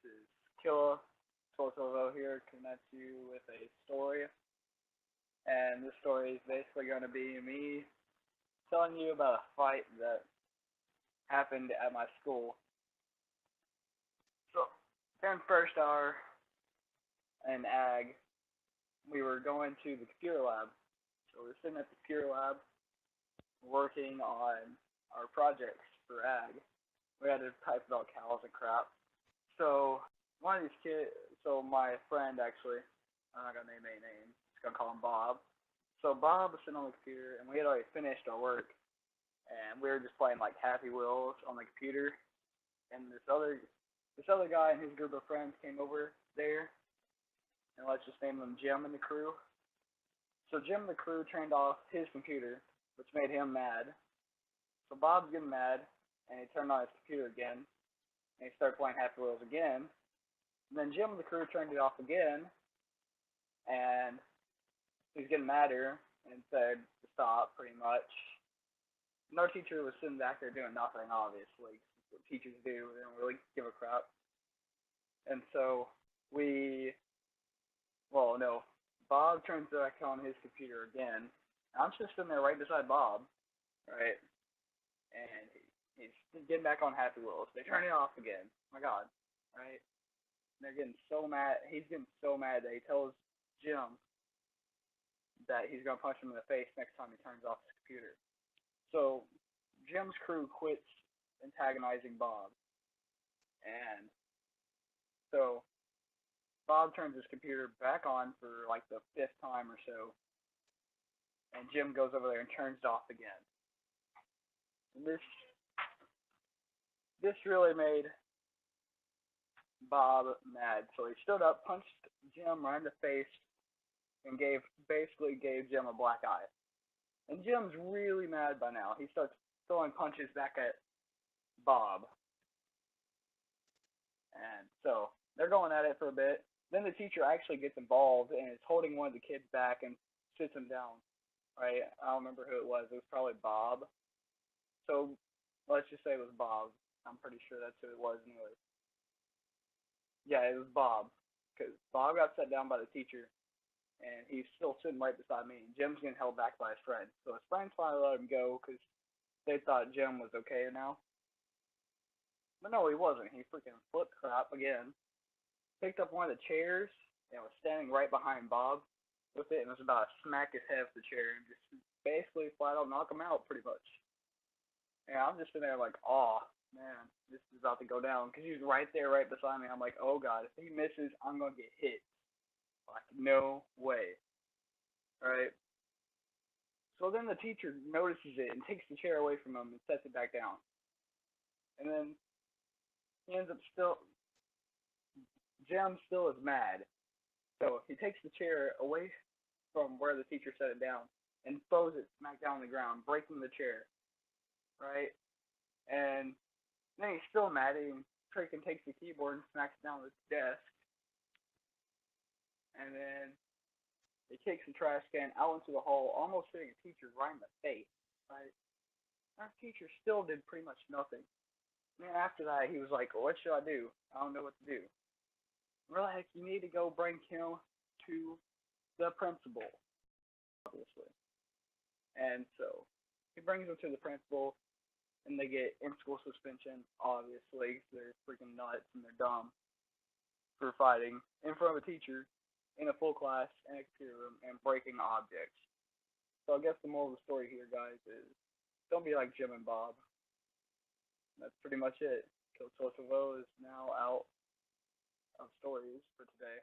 is Killa Tortovo here, coming at you with a story. And this story is basically going to be me telling you about a fight that happened at my school. So, during first hour in ag, we were going to the computer lab. So we were sitting at the computer lab working on our projects for ag. We had to type about cows and crap. So one of these kids, so my friend actually, I'm not gonna name any names, just gonna call him Bob. So Bob was sitting on the computer, and we had already finished our work, and we were just playing like Happy Wheels on the computer. And this other guy and his group of friends came over there, and let's just name them Jim and the crew. So Jim and the crew turned off his computer, which made him mad. So Bob's getting mad, and he turned on his computer again, and he started playing Happy Wheels again. And then Jim and the crew turned it off again, and he was getting madder and said to stop, pretty much. And our teacher was sitting back there doing nothing, obviously. That's what teachers do. They don't really give a crap. And so no, Bob turns back on his computer again. I'm just sitting there right beside Bob, right? And he's getting back on Happy Wheels. They turn it off again. Oh my God, right? And they're getting so mad. He's getting so mad that he tells Jim that he's gonna punch him in the face next time he turns off his computer. So Jim's crew quits antagonizing Bob, and so Bob turns his computer back on for like the fifth time or so, and Jim goes over there and turns it off again. And this really made Bob mad, so he stood up, punched Jim right in the face, and basically gave Jim a black eye. And Jim's really mad by now. He starts throwing punches back at Bob. And so they're going at it for a bit. Then the teacher actually gets involved and is holding one of the kids back and sits him down. Right? I don't remember who it was. It was probably Bob. So let's just say it was Bob. I'm pretty sure that's who it was anyway. Yeah, it was Bob. Because Bob got set down by the teacher, and he's still sitting right beside me. Jim's getting held back by his friend. So his friends finally let him go because they thought Jim was okay now. But no, he wasn't. He freaking flipped crap again. Picked up one of the chairs and was standing right behind Bob with it, and was about to smack his head with the chair and just basically flat out knock him out pretty much. And I'm just sitting there like, oh man, this is about to go down, because he's right there right beside me. I'm like, oh God, if he misses, I'm gonna get hit. Like, no way. Right? So then the teacher notices it and takes the chair away from him and sets it back down. And then he ends up Jim still is mad. So he takes the chair away from where the teacher set it down and throws it smack down on the ground, breaking the chair. Right? And then he's still mad, and freaking takes the keyboard and smacks it down on the desk. And then he kicks the trash can out into the hall, almost hitting a teacher right in the face. Right? Our teacher still did pretty much nothing. And then after that, he was like, what should I do? I don't know what to do. We're like, you need to go bring him to the principal, obviously. And so he brings him to the principal, and they get in-school suspension, obviously, because they're freaking nuts and they're dumb for fighting in front of a teacher in a full class in a computer room and breaking objects. So I guess the moral of the story here, guys, is don't be like Jim and Bob. That's pretty much it. Kosovo is now out of stories for today.